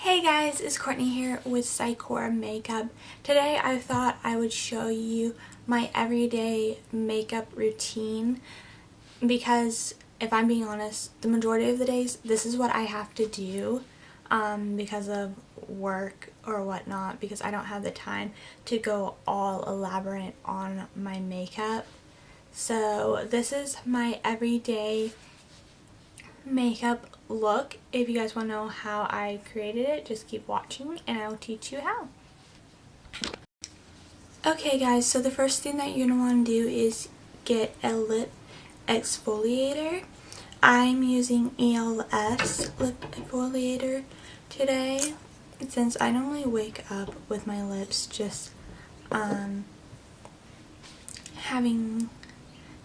Hey guys, it's Courtney here with SykoraMakeup. Today I thought I would show you my everyday makeup routine because if I'm being honest, the majority of the days this is what I have to do because of work or whatnot, because I don't have the time to go all elaborate on my makeup. So this is my everyday makeup look. If you guys want to know how I created it, just keep watching and I will teach you how. Okay guys, so the first thing that you're going to want to do is get a lip exfoliator. I'm using ELS lip exfoliator today since I normally wake up with my lips just having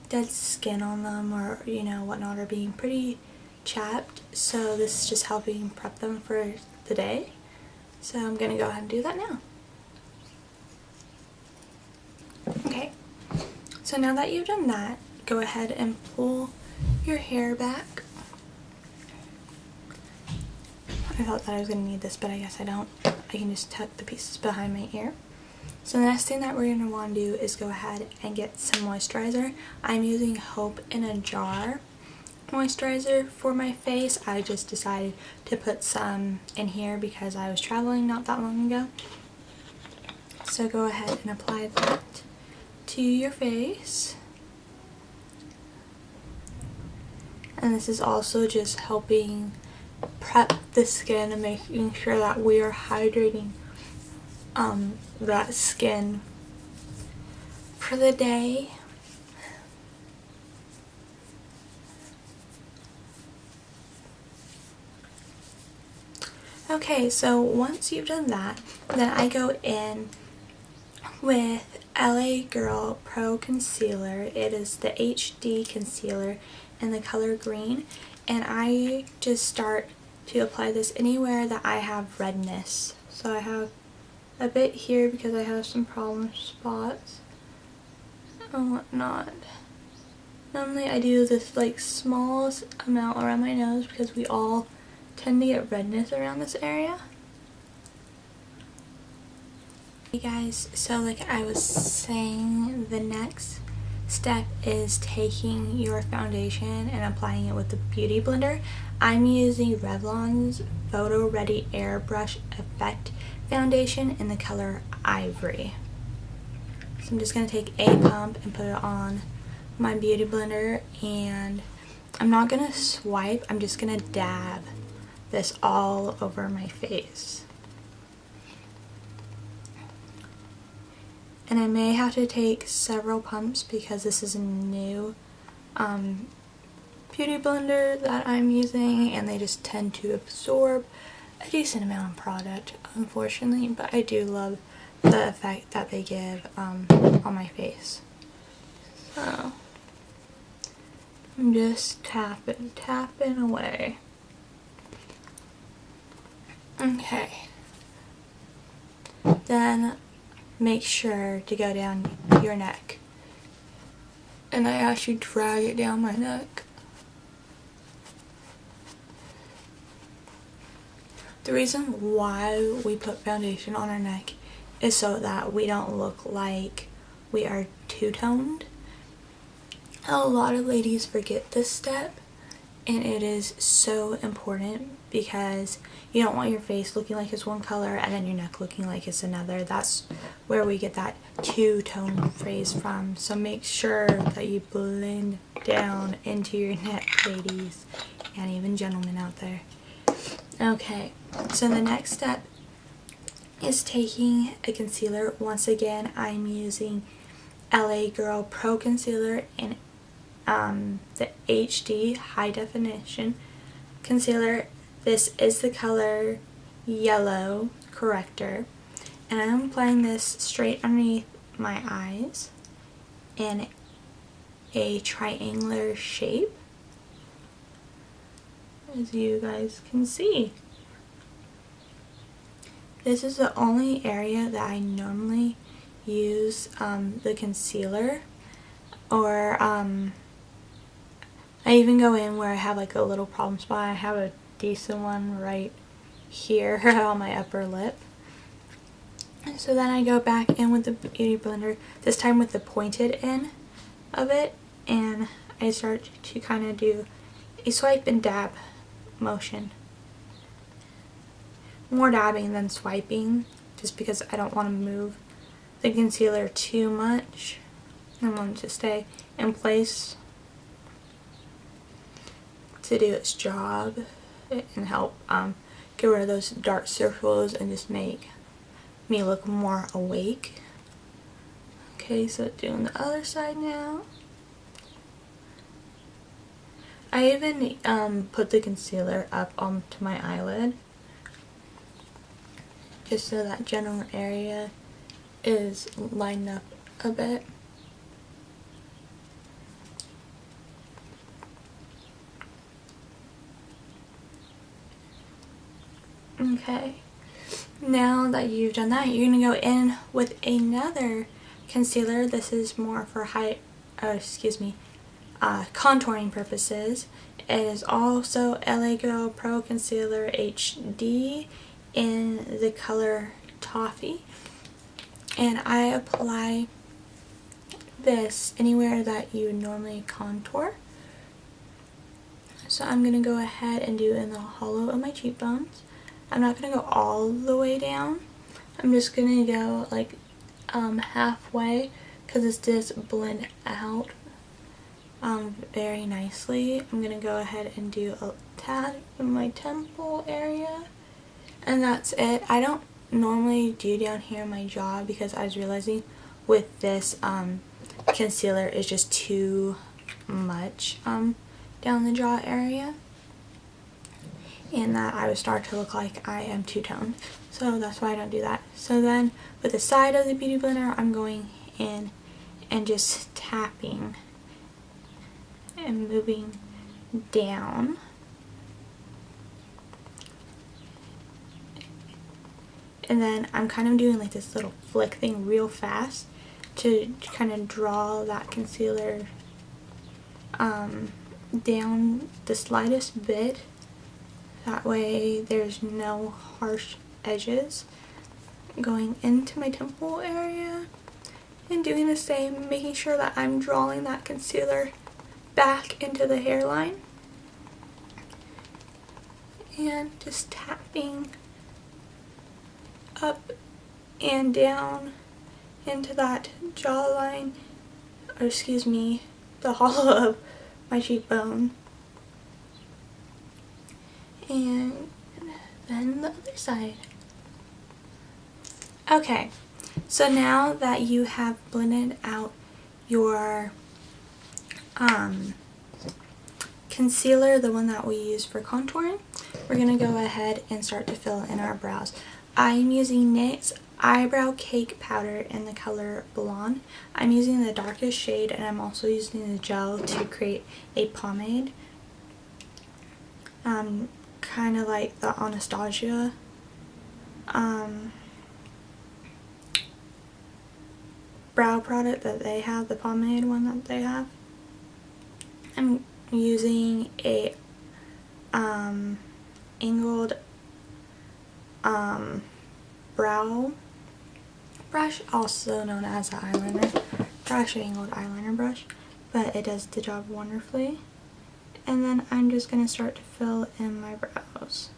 dead skin on them or whatnot, or being pretty chapped, so this is just helping prep them for the day. So I'm gonna go ahead and do that now. Okay, so now that you've done that, go ahead and pull your hair back. I thought that I was gonna need this, but I guess I don't. I can just tuck the pieces behind my ear. So the next thing that we're gonna want to do is go ahead and get some moisturizer. I'm using Hope in a Jar moisturizer for my face. I just decided to put some in here because I was traveling not that long ago. So go ahead and apply that to your face. And this is also just helping prep the skin and making sure that we are hydrating that skin for the day. Okay, so once you've done that, then I go in with LA Girl Pro Concealer. It is the HD concealer in the color green, and I just start to apply this anywhere that I have redness. So I have a bit here because I have some problem spots and whatnot. Normally I do this like smallest amount around my nose because we all tend to get redness around this area. Hey guys, so like I was saying, the next step is taking your foundation and applying it with the Beauty Blender. I'm using Revlon's Photo Ready Airbrush Effect foundation in the color Ivory. So I'm just going to take a pump and put it on my Beauty Blender, and I'm not going to swipe, I'm just going to dab this all over my face. And I may have to take several pumps because this is a new Beauty Blender that I'm using, and they just tend to absorb a decent amount of product, unfortunately, but I do love the effect that they give on my face. So I'm just tapping away. Okay, then make sure to go down your neck, and I actually drag it down my neck. The reason why we put foundation on our neck is so that we don't look like we are two-toned. A lot of ladies forget this step, and it is so important because you don't want your face looking like it's one color and then your neck looking like it's another. That's where we get that two-tone phrase from. So make sure that you blend down into your neck, ladies, and even gentlemen out there. Okay, so the next step is taking a concealer. Once again, I'm using LA Girl Pro Concealer in the HD High Definition Concealer. This is the color Yellow Corrector, and I'm applying this straight underneath my eyes in a triangular shape, as you guys can see. This is the only area that I normally use the concealer, or I even go in where I have like a little problem spot. I have a decent one right here on my upper lip. So then I go back in with the Beauty Blender, this time with the pointed end of it, and I start to kind of do a swipe and dab motion. More dabbing than swiping, just because I don't want to move the concealer too much. I want it to stay in place to do its job and help get rid of those dark circles and just make me look more awake. Okay, so doing the other side now. I even put the concealer up onto my eyelid, just so that general area is lined up a bit. Okay, now that you've done that, you're going to go in with another concealer. This is more for contouring purposes. It is also LA Girl Pro Concealer HD in the color Toffee, and I apply this anywhere that you normally contour. So I'm going to go ahead and do it in the hollow of my cheekbones. I'm not going to go all the way down. I'm just going to go like halfway, because this does blend out very nicely. I'm going to go ahead and do a tad in my temple area, and that's it. I don't normally do down here in my jaw, because I was realizing with this concealer is just too much down the jaw area, and that I would start to look like I am two-toned. So that's why I don't do that. So then with the side of the Beauty Blender, I'm going in and just tapping and moving down. And then I'm kind of doing like this little flick thing real fast to kind of draw that concealer down the slightest bit. That way there's no harsh edges. Going into my temple area and doing the same, making sure that I'm drawing that concealer back into the hairline. And just tapping up and down into that jawline, or excuse me, the hollow of my cheekbone. And then the other side. Okay, so now that you have blended out your concealer, the one that we use for contouring, we're going to go ahead and start to fill in our brows. I'm using NYX Eyebrow Cake Powder in the color Blonde. I'm using the darkest shade, and I'm also using the gel to create a pomade. Kind of like the Anastasia brow product that they have, the pomade one that they have. I'm using a angled brow brush, also known as an eyeliner brush, an angled eyeliner brush, but it does the job wonderfully. And then I'm just going to start to fill in my brows.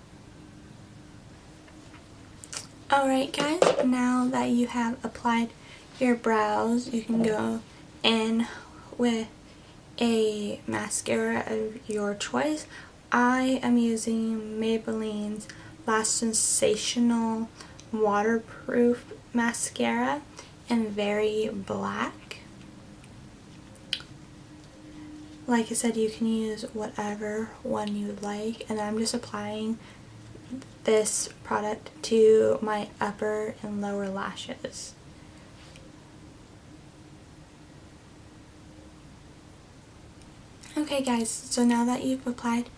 Alright guys, now that you have applied your brows, you can go in with a mascara of your choice. I am using Maybelline's Last Sensational Waterproof Mascara in Very Black. Like I said, you can use whatever one you like, and I'm just applying this product to my upper and lower lashes. Okay guys, so now that you've applied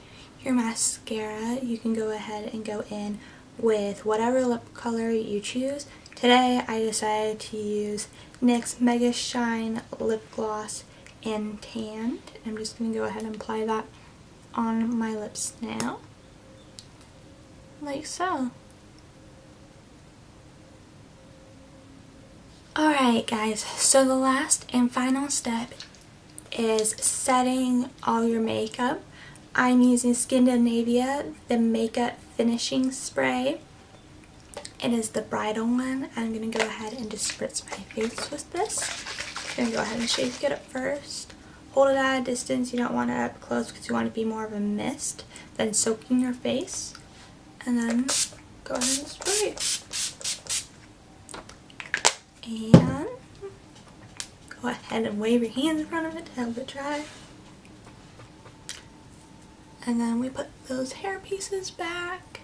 your mascara, you can go ahead and go in with whatever lip color you choose. Today I decided to use NYX Mega Shine Lip Gloss in Tanned. I'm just going to go ahead and apply that on my lips now. like so. Alright guys, so the last and final step is setting all your makeup. I'm using Scandinavia, the makeup finishing spray. It is the bridal one. I'm going to go ahead and just spritz my face with this. I'm going to go ahead and shake it up first. Hold it at a distance. You don't want it up close because you want it to be more of a mist than soaking your face. And then go ahead and spray. And go ahead and wave your hands in front of it to help it dry. And then we put those hair pieces back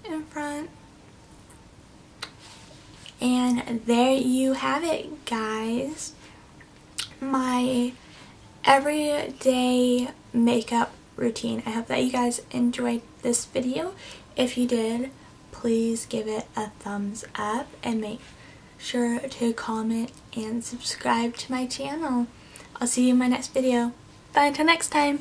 in front. And there you have it, guys. My everyday makeup routine. I hope that you guys enjoyed this video. If you did, please give it a thumbs up and make sure to comment and subscribe to my channel. I'll see you in my next video. Bye until next time.